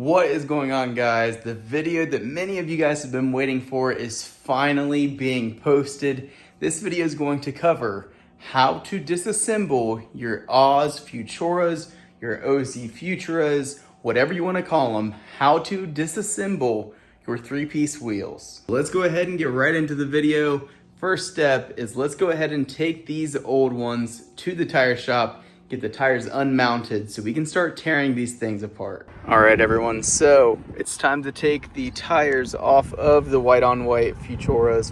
What is going on, guys? The video that many of you guys have been waiting for is finally being posted. This video is going to cover how to disassemble your Oz Futuras, your OZ Futuras, whatever you want to call them, how to disassemble your three-piece wheels. Let's go ahead and get right into the video. First step is let's go ahead and take these old ones to the tire shop, get the tires unmounted so we can start tearing these things apart. All right, everyone, so it's time to take the tires off of the white on white Futuras,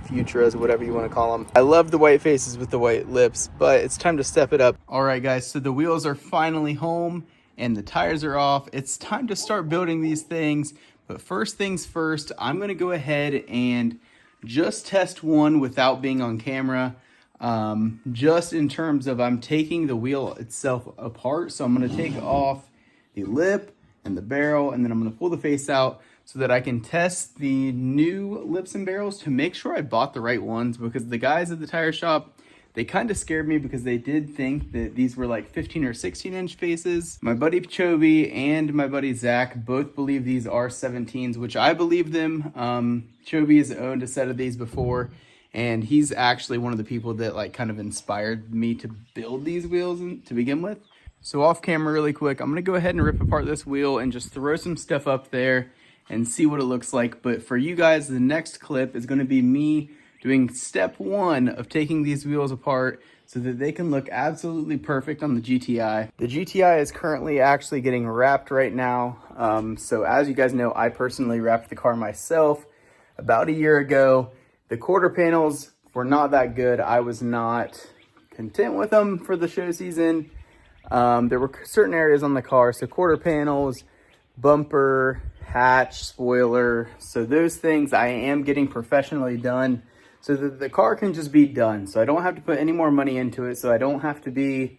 whatever you want to call them. I love the white faces with the white lips, but it's time to step it up. All right, guys, so the wheels are finally home and the tires are off. It's time to start building these things, but first things first, I'm gonna go ahead and just test one without being on camera. Just in terms of I'm taking the wheel itself apart. So I'm going to take off the lip and the barrel, and then I'm going to pull the face out so that I can test the new lips and barrels to make sure I bought the right ones, because the guys at the tire shop, they kind of scared me because they did think that these were like 15 or 16 inch faces. My buddy Chobi and my buddy Zach both believe these are 17s, which I believe them. Chobi has owned a set of these before, and he's actually one of the people that like kind of inspired me to build these wheels to begin with. So off camera really quick, I'm gonna go ahead and rip apart this wheel and just throw some stuff up there and see what it looks like. But for you guys, the next clip is gonna be me doing step one of taking these wheels apart so that they can look absolutely perfect on the GTI. The GTI is currently actually getting wrapped right now. So as you guys know, I personally wrapped the car myself about a year ago. The quarter panels were not that good. I was not content with them for the show season. There were certain areas on the car, so quarter panels, bumper, hatch, spoiler. So those things I am getting professionally done so that the car can just be done. So I don't have to put any more money into it. So I don't have to be,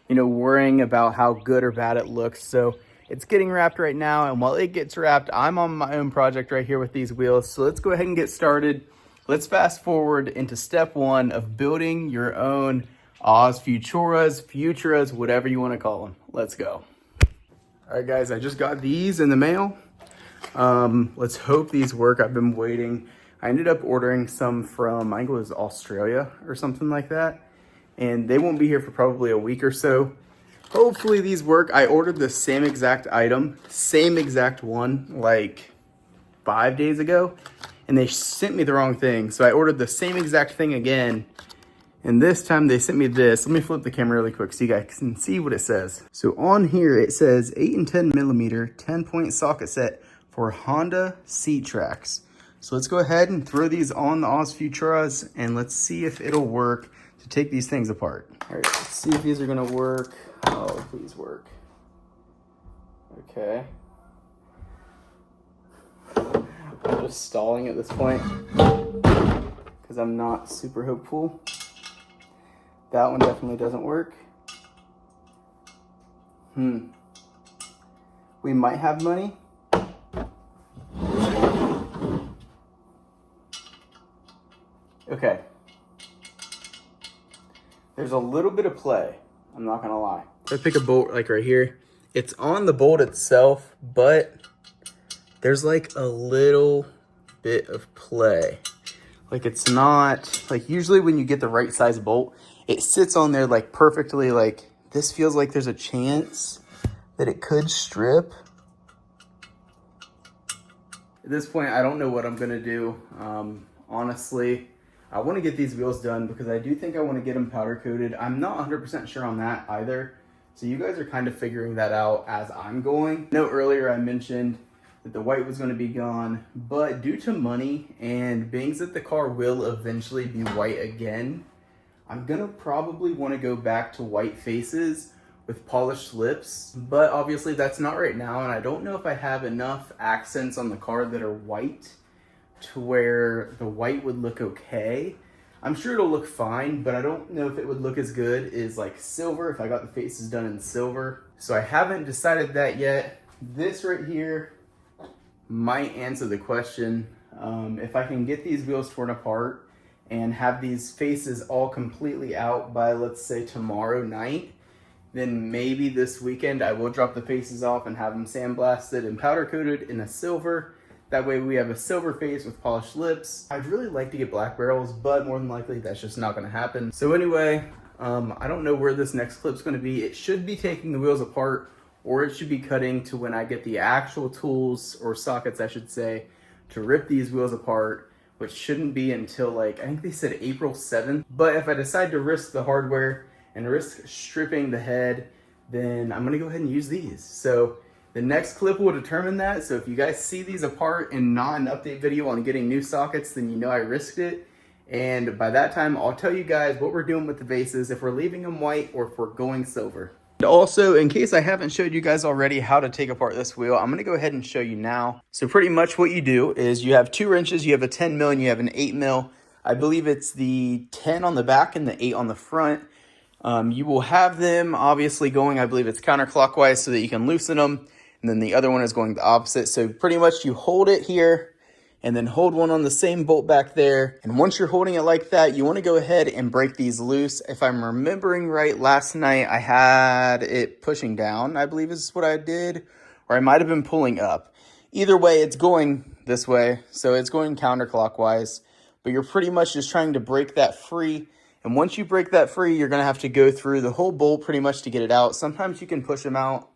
worrying about how good or bad it looks. So it's getting wrapped right now. And while it gets wrapped, I'm on my own project right here with these wheels. So let's go ahead and get started. Let's fast forward into step one of building your own Oz Futuras, whatever you want to call them. Let's go. All right, guys, I just got these in the mail. Let's hope these work. I've been waiting. I ended up ordering some from, I think it was Australia or something like that. And they won't be here for probably a week or so. Hopefully these work. I ordered the same exact item, same exact one, like 5 days ago. And they sent me the wrong thing. So I ordered the same exact thing again. And this time they sent me this. Let me flip the camera really quick so you guys can see what it says. So on here it says 8 and 10 millimeter 10-point socket set for Honda seat tracks. So let's go ahead and throw these on the Oz Futuras and let's see if it'll work to take these things apart. All right, let's see if these are gonna work. Oh, please work. Okay. I'm just stalling at this point because I'm not super hopeful. That one definitely doesn't work. We might have money. Okay. There's a little bit of play, I'm not gonna lie. If I pick a bolt like right here, it's on the bolt itself, but there's like a little bit of play. Like it's not, like usually when you get the right size bolt, it sits on there like perfectly. Like this feels like there's a chance that it could strip. At this point, I don't know what I'm gonna do. Honestly, I wanna get these wheels done because I do think I wanna get them powder coated. I'm not 100% sure on that either. So you guys are kind of figuring that out as I'm going. I know earlier I mentioned that the white was going to be gone, but due to money and being that the car will eventually be white again, I'm gonna probably want to go back to white faces with polished lips, but obviously that's not right now, and I don't know if I have enough accents on the car that are white to where the white would look okay. I'm sure it'll look fine, but I don't know if it would look as good as like silver if I got the faces done in silver. So I haven't decided that yet. This right here might answer the question. If I can get these wheels torn apart and have these faces all completely out by, let's say, tomorrow night, then maybe this weekend I will drop the faces off and have them sandblasted and powder coated in a silver. That way we have a silver face with polished lips. I'd really like to get black barrels, but more than likely that's just not gonna happen. So anyway, I don't know where this next clip's gonna be. It should be taking the wheels apart, or it should be cutting to when I get the actual tools, or sockets I should say, to rip these wheels apart, which shouldn't be until like, I think they said April 7th. But if I decide to risk the hardware and risk stripping the head, then I'm gonna go ahead and use these. So the next clip will determine that. So if you guys see these apart and not an update video on getting new sockets, then you know I risked it. And by that time, I'll tell you guys what we're doing with the vases, if we're leaving them white or if we're going silver. Also, in case I haven't showed you guys already how to take apart this wheel, I'm going to go ahead and show you now. So pretty much what you do is you have 2 wrenches, you have a 10 mil and you have an 8 mil. I believe it's the 10 on the back and the 8 on the front. You will have them obviously going, I believe it's counterclockwise so that you can loosen them. And then the other one is going the opposite. So pretty much you hold it here and then hold one on the same bolt back there. And once you're holding it like that, you want to go ahead and break these loose. If I'm remembering right, last night I had it pushing down, I believe is what I did, or I might have been pulling up. Either way, it's going this way. So it's going counterclockwise, but you're pretty much just trying to break that free. And once you break that free, you're going to have to go through the whole bolt pretty much to get it out. Sometimes you can push them out,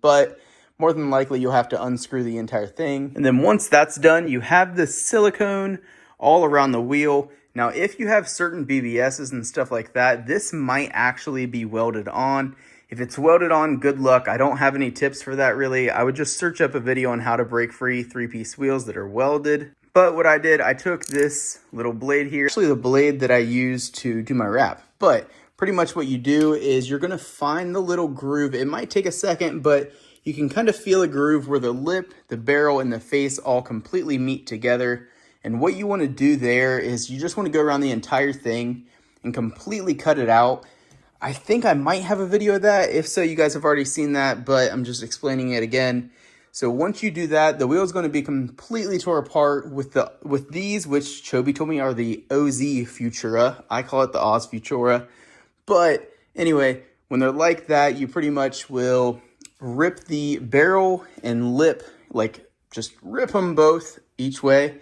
but more than likely you'll have to unscrew the entire thing. And then once that's done, you have the silicone all around the wheel. Now, if you have certain BBSs and stuff like that, this might actually be welded on. If it's welded on, good luck. I don't have any tips for that really. I would just search up a video on how to break free 3-piece wheels that are welded. But what I did, I took this little blade here, actually the blade that I use to do my wrap. But pretty much what you do is you're gonna find the little groove. It might take a second, but you can kind of feel a groove where the lip, the barrel, and the face all completely meet together. And what you want to do there is you just want to go around the entire thing and completely cut it out. I think I might have a video of that. If so, you guys have already seen that, but I'm just explaining it again. So once you do that, the wheel is going to be completely tore apart with these, which Chobi told me are the OZ Futura. I call it the Oz Futura. But anyway, when they're like that, you pretty much will rip the barrel and lip, like just rip them both each way.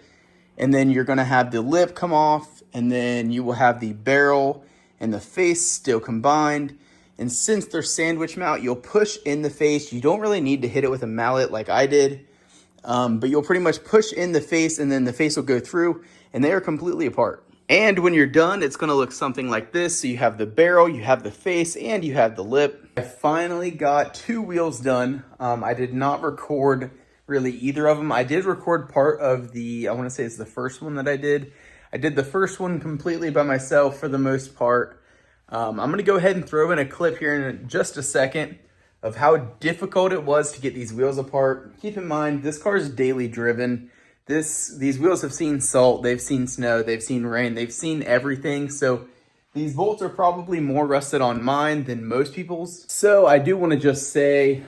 And then you're going to have the lip come off, and then you will have the barrel and the face still combined. And since they're sandwich mount, you'll push in the face. You don't really need to hit it with a mallet like I did, but you'll pretty much push in the face, and then the face will go through, and they are completely apart. And when you're done, it's going to look something like this. So you have the barrel, you have the face, and you have the lip. I finally got 2 wheels done. I did not record really either of them. I did record part of the, I want to say it's the first one that I did. I did the first one completely by myself for the most part. I'm going to go ahead and throw in a clip here in just a second of how difficult it was to get these wheels apart. Keep in mind, this car is daily driven. These wheels have seen salt, they've seen snow, they've seen rain, they've seen everything. So these bolts are probably more rusted on mine than most people's. So I do want to just say,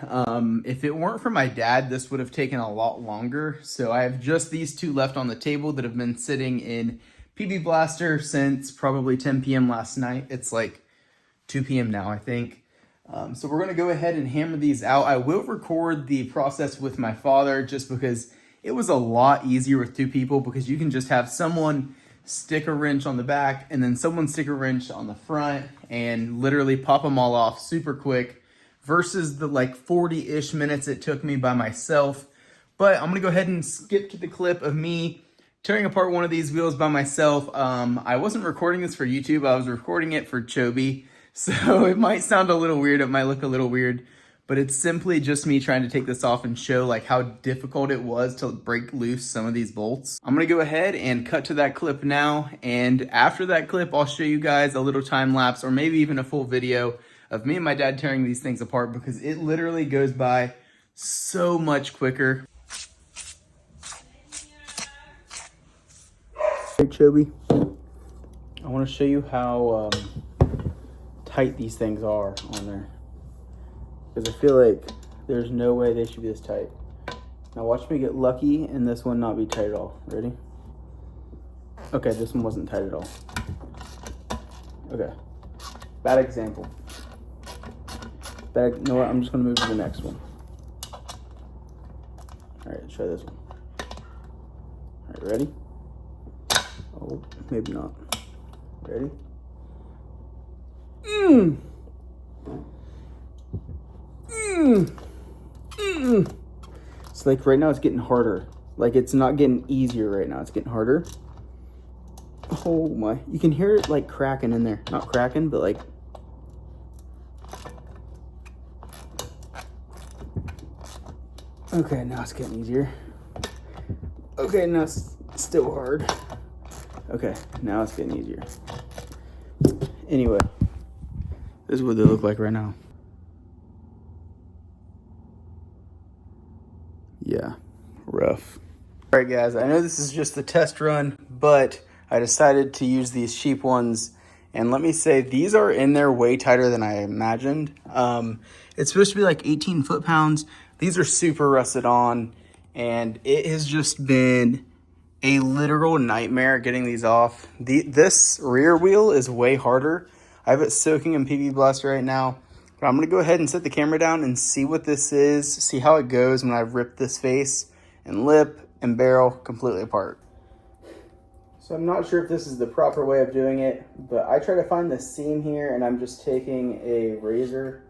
if it weren't for my dad, this would have taken a lot longer. So I have just these 2 left on the table that have been sitting in PB Blaster since probably 10 p.m. last night. It's like 2 p.m. now, I think. So we're going to go ahead and hammer these out. I will record the process with my father just because it was a lot easier with 2 people, because you can just have someone stick a wrench on the back and then someone stick a wrench on the front and literally pop them all off super quick, versus the like 40-ish minutes it took me by myself. But I'm going to go ahead and skip to the clip of me tearing apart one of these wheels by myself. I wasn't recording this for YouTube. I was recording it for Chobi. So it might sound a little weird. It might look a little weird. But it's simply just me trying to take this off and show like how difficult it was to break loose some of these bolts. I'm gonna go ahead and cut to that clip now. And after that clip, I'll show you guys a little time lapse, or maybe even a full video of me and my dad tearing these things apart, because it literally goes by so much quicker. Hey, Chobi, I wanna show you how tight these things are on there. Because I feel like there's no way they should be this tight. Now watch me get lucky and this one not be tight at all. Ready? Okay, this one wasn't tight at all. Okay, bad example. Back, you know what? I'm just gonna move to the next one. All right, try this one. All right, ready? Oh, maybe not. Ready? It's like right now it's getting harder. Like it's not getting easier right now. It's getting harder. Oh my, you can hear it like cracking in there. Not cracking, but like. Okay, now it's getting easier. Okay, now it's still hard. Okay, now it's getting easier. Anyway, this is what they look like right now. Yeah, rough. All right, guys, I know this is just a test run, but I decided to use these cheap ones. And let me say, these are in there way tighter than I imagined. It's supposed to be like 18 foot-pounds. These are super rusted on, and it has just been a literal nightmare getting these off. This rear wheel is way harder. I have it soaking in PB Blast right now. But I'm going to go ahead and set the camera down and see what this is, see how it goes when I've ripped this face and lip and barrel completely apart. So I'm not sure if this is the proper way of doing it, but I try to find the seam here, and I'm just taking a razor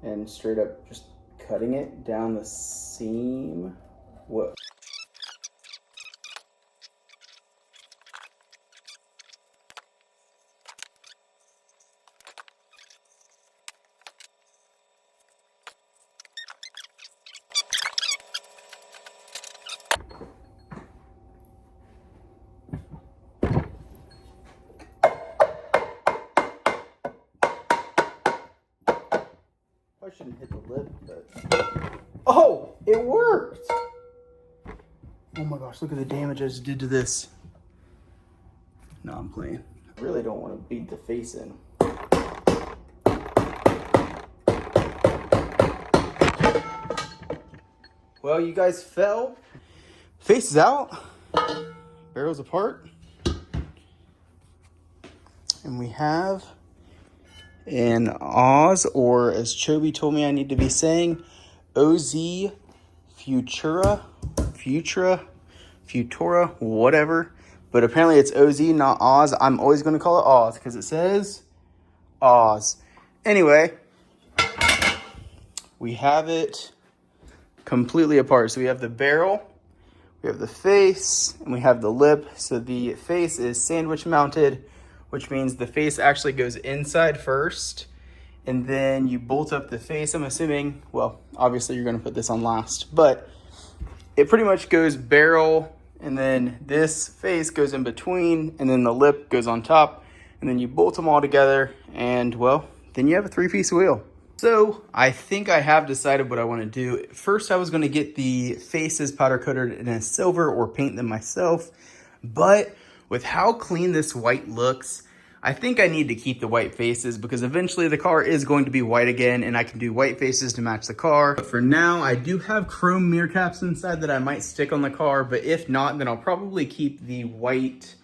and straight up just cutting it down the seam. Whoa. I shouldn't hit the lip, but... Oh, it worked! Oh my gosh, look at the damage I just did to this. No, I'm playing. I really don't want to beat the face in. Well, you guys fell. Face is out. Barrel's apart. And we have an Oz, or as Chobi told me I need to be saying, OZ Futura, whatever. But apparently it's OZ, not Oz. I'm always going to call it Oz because it says Oz. Anyway, we have it completely apart. So we have the barrel, we have the face, and we have the lip. So the face is sandwich mounted, which means the face actually goes inside first, and then you bolt up the face, I'm assuming. Well, obviously you're gonna put this on last, but it pretty much goes barrel, and then this face goes in between, and then the lip goes on top, and then you bolt them all together, and well, then you have a 3-piece wheel. So I think I have decided what I want to do. First, I was going to get the faces powder coated in a silver or paint them myself, but with how clean this white looks, I think I need to keep the white faces because eventually the car is going to be white again, and I can do white faces to match the car. But for now, I do have chrome mirror caps inside that I might stick on the car, but if not, then I'll probably keep the white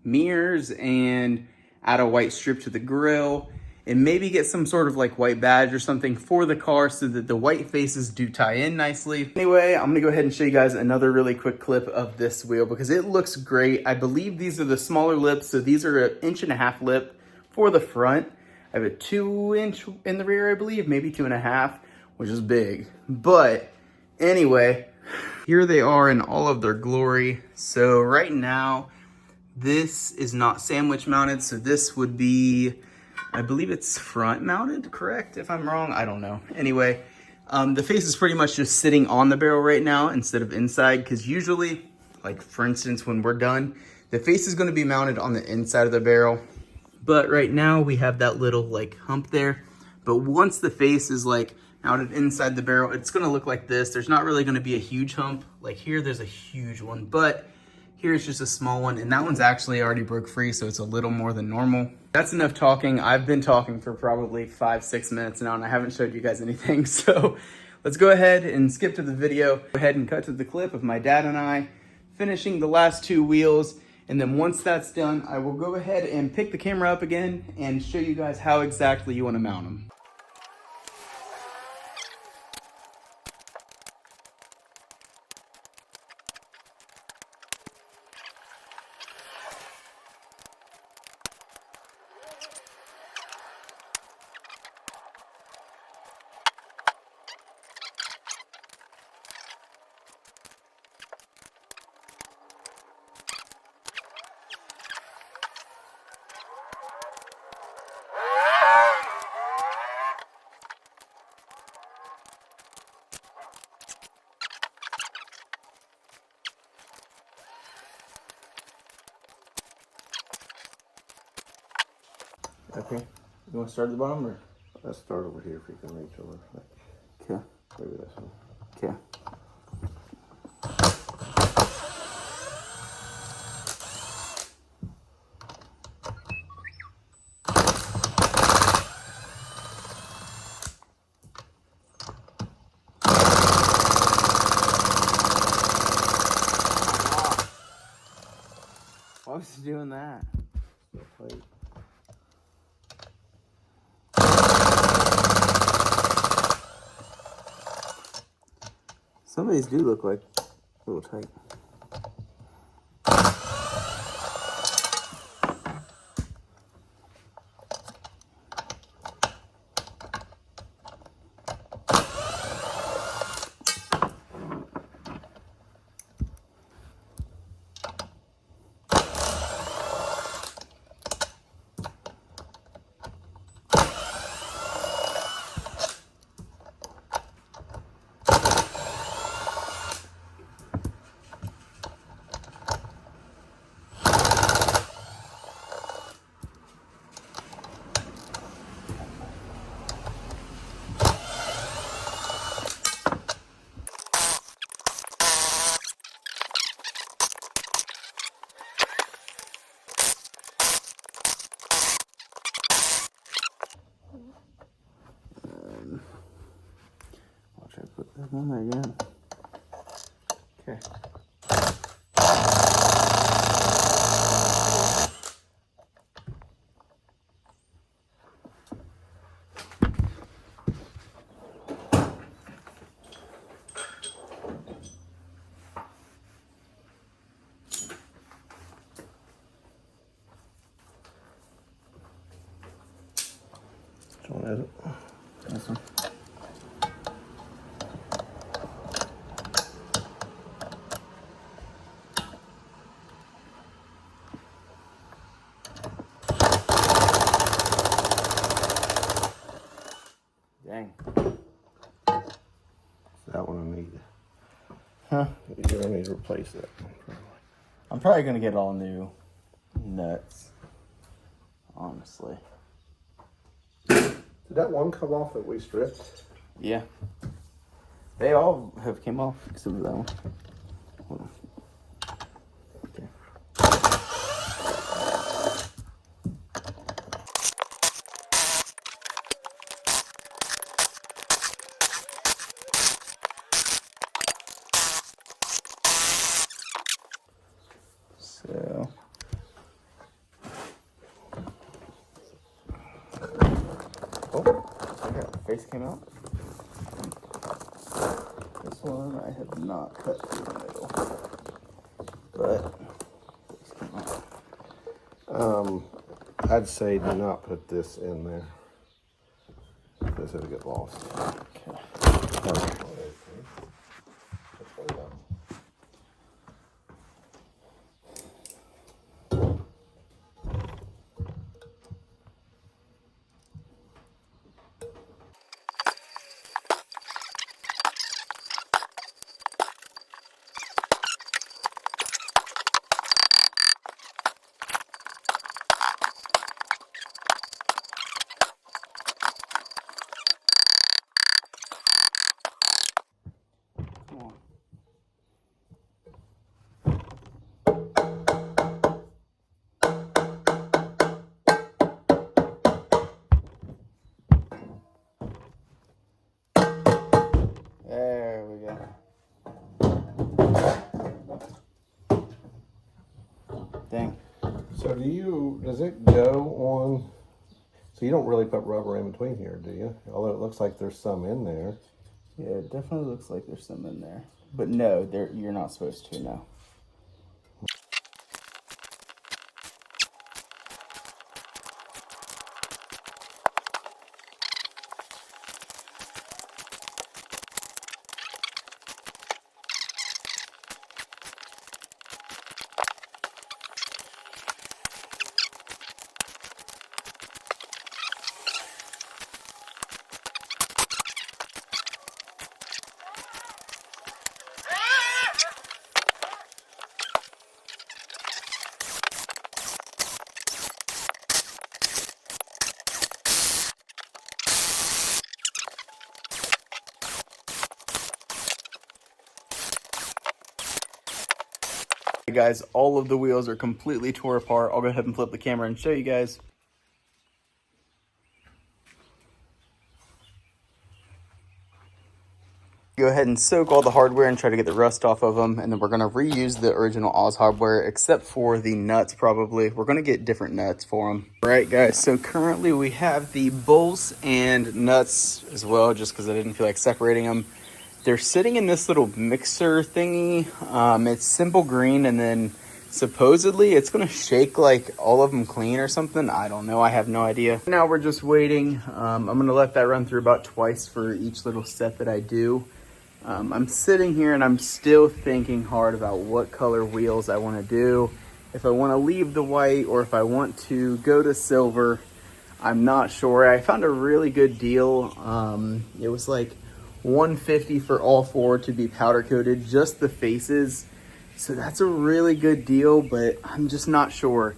mirrors and add a white strip to the grille, and maybe get some sort of like white badge or something for the car so that the white faces do tie in nicely. Anyway, I'm gonna go ahead and show you guys another really quick clip of this wheel because it looks great. I believe these are the smaller lips, so these are an 1.5 inch lip for the front. I have a 2 inch in the rear, I believe, maybe 2.5, which is big. But anyway, here they are in all of their glory. So right now, this is not sandwich mounted, so this would be, I believe it's front mounted, correct? If I'm wrong, I don't know. Anyway, the face is pretty much just sitting on the barrel right now instead of inside, because usually, like for instance, when we're done, the face is going to be mounted on the inside of the barrel. But right now we have that little like hump there. But once the face is like mounted inside the barrel, it's going to look like this. There's not really going to be a huge hump. Like here, there's a huge one, but here's just a small one, and that one's actually already broke free, so it's a little more than normal. That's enough talking. I've been talking for probably 5-6 minutes now, and I haven't showed you guys anything, so let's go ahead and skip to the video. Go ahead and cut to the clip of my dad and I finishing the last 2 wheels, and then once that's done, I will go ahead and pick the camera up again and show you guys how exactly you want to mount them. Okay. You want to start at the bottom or? Let's start over here if you can reach over. Okay. Maybe this one. Okay. Why was he doing that? Tight. Some of these do look like a little tight. I'll try to put that on there again. Okay. Which one is it? This one. Dang. That one I need. Huh? You're gonna need to replace that. I'm probably gonna get all new nuts. Honestly. Did that one come off that we stripped? Yeah. They all have came off except for that one. Hold on. Okay. So. Oh, okay. Face came out. This one I have not cut through the middle, but face came out. I'd say do not put this in there. This will get lost. Okay. Come on. There we go. Dang. So does it go on, so you don't really put rubber in between here, do you? Although it looks like there's some in there. Yeah, it definitely looks like there's some in there. But no, you're not supposed to, no. Guys, all of the wheels are completely tore apart. I'll go ahead and flip the camera and show you guys. Go ahead and soak all the hardware and try to get the rust off of them, and then we're going to reuse the original Oz hardware except for the nuts. Probably we're going to get different nuts for them. All right guys, so currently we have the bolts and nuts as well, just because I didn't feel like separating them. They're sitting in this little mixer thingy. It's simple green, and then supposedly it's going to shake like all of them clean or something. I don't know, I have no idea. Now we're just waiting. I'm going to let that run through about twice for each little step that I do. I'm sitting here and I'm still thinking hard about what color wheels I want to do. If I want to leave the white or if I want to go to silver, I'm not sure. I found a really good deal. It was like $150 for all four to be powder coated, just the faces. So that's a really good deal, but I'm just not sure.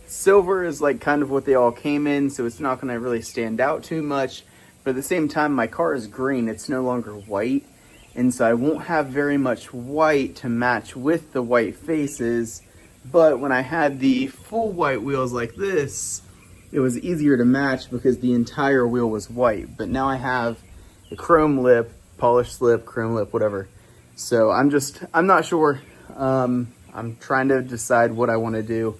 Silver is like kind of what they all came in, so it's not going to really stand out too much. But at the same time, my car is green. It's no longer white. And so I won't have very much white to match with the white faces. But when I had the full white wheels like this, it was easier to match because the entire wheel was white. But now I have a chrome lip, polished lip, chrome lip, whatever. So I'm not sure. I'm trying to decide what I want to do.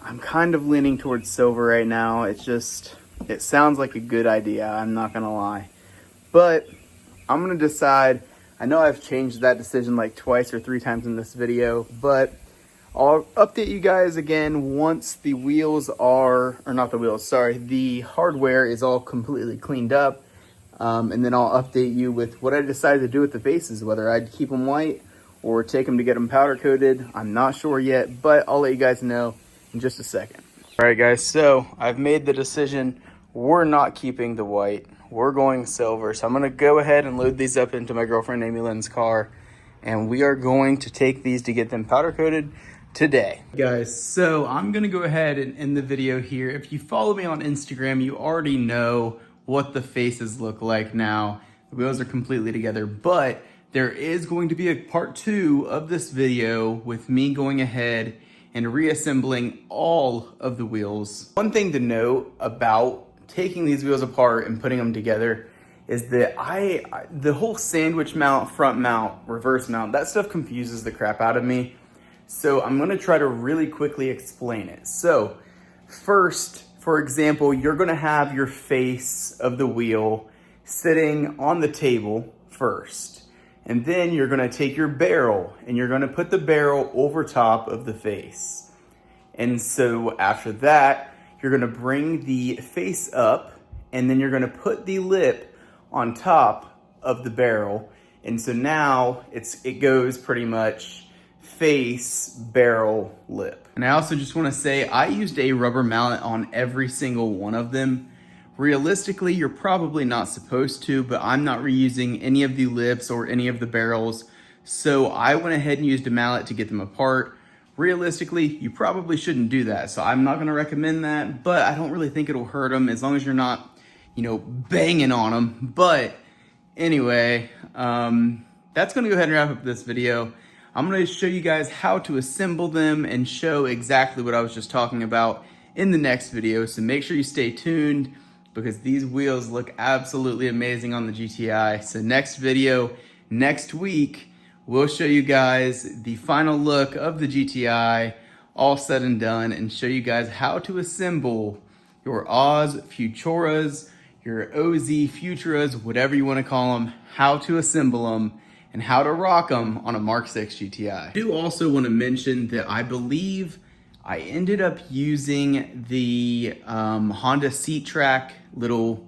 I'm kind of leaning towards silver right now. It sounds like a good idea. I'm not going to lie. But I'm going to decide. I know I've changed that decision like twice or 3 times in this video, but I'll update you guys again once the wheels are, or not the wheels, sorry, the hardware is all completely cleaned up. And then I'll update you with what I decided to do with the faces, whether I'd keep them white or take them to get them powder coated. I'm not sure yet, but I'll let you guys know in just a second. All right guys, so I've made the decision. We're not keeping the white. We're going silver. So I'm going to go ahead and load these up into my girlfriend Amy Lynn's car. And we are going to take these to get them powder coated today. Guys, so I'm going to go ahead and end the video here. If you follow me on Instagram, you already know what the faces look like now. The wheels are completely together, but there is going to be a part 2 of this video with me going ahead and reassembling all of the wheels. One thing to note about taking these wheels apart and putting them together is that the whole sandwich mount, front mount, reverse mount, that stuff confuses the crap out of me. So I'm gonna try to really quickly explain it. So first, for example, you're gonna have your face of the wheel sitting on the table first. And then you're gonna take your barrel and you're gonna put the barrel over top of the face. And so after that, you're gonna bring the face up and then you're gonna put the lip on top of the barrel. And so now it goes pretty much face, barrel, lip. And I also just wanna say, I used a rubber mallet on every single one of them. Realistically, you're probably not supposed to, but I'm not reusing any of the lips or any of the barrels. So I went ahead and used a mallet to get them apart. Realistically, you probably shouldn't do that. So I'm not gonna recommend that, but I don't really think it'll hurt them as long as you're not, banging on them. But anyway, that's gonna go ahead and wrap up this video. I'm gonna show you guys how to assemble them and show exactly what I was just talking about in the next video. So make sure you stay tuned because these wheels look absolutely amazing on the GTI. So next video, next week, we'll show you guys the final look of the GTI, all said and done, and show you guys how to assemble your Oz Futuras, your OZ Futuras, whatever you want to call them, how to assemble them, and how to rock them on a Mark 6 GTI. I do also want to mention that I believe I ended up using the Honda Seat Track little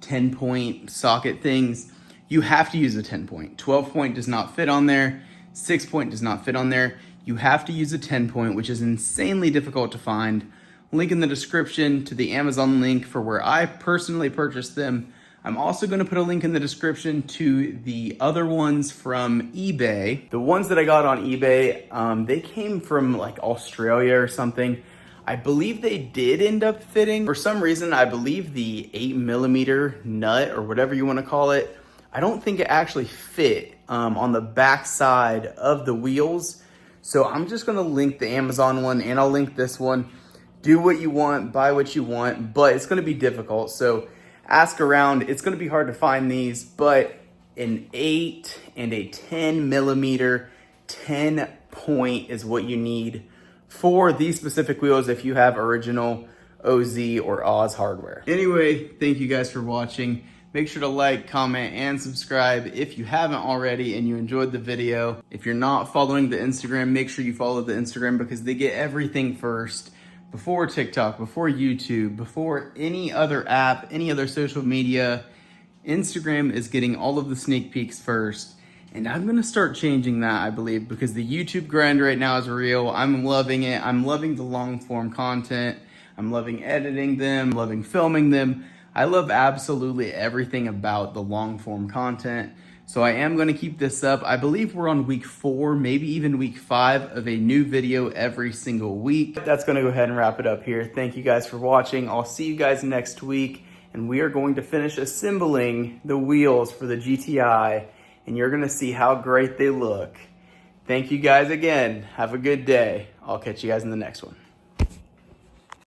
10-point socket things. You have to use a 10-point. 12-point does not fit on there. 6-point does not fit on there. You have to use a 10-point, which is insanely difficult to find. Link in the description to the Amazon link for where I personally purchased them. I'm also going to put a link in the description to the other ones from eBay. The ones that I got on eBay, they came from like Australia or something. I believe they did end up fitting. For some reason, I believe the 8mm nut or whatever you want to call it, I don't think it actually fit on the back side of the wheels. So I'm just gonna link the Amazon one and I'll link this one. Do what you want, buy what you want, but it's gonna be difficult. So ask around. It's gonna be hard to find these, but an 8 and a 10 millimeter 10 point is what you need for these specific wheels if you have original OZ or Oz hardware. Anyway, thank you guys for watching. Make sure to like, comment, and subscribe if you haven't already and you enjoyed the video. If you're not following the Instagram, make sure you follow the Instagram because they get everything first. Before TikTok, before YouTube, before any other app, any other social media, Instagram is getting all of the sneak peeks first. And I'm gonna start changing that, I believe, because the YouTube grind right now is real. I'm loving it. I'm loving the long form content. I'm loving editing them, loving filming them. I love absolutely everything about the long form content. So I am gonna keep this up. I believe we're on week 4, maybe even week 5 of a new video every single week. That's gonna go ahead and wrap it up here. Thank you guys for watching. I'll see you guys next week. And we are going to finish assembling the wheels for the GTI. And you're gonna see how great they look. Thank you guys again. Have a good day. I'll catch you guys in the next one.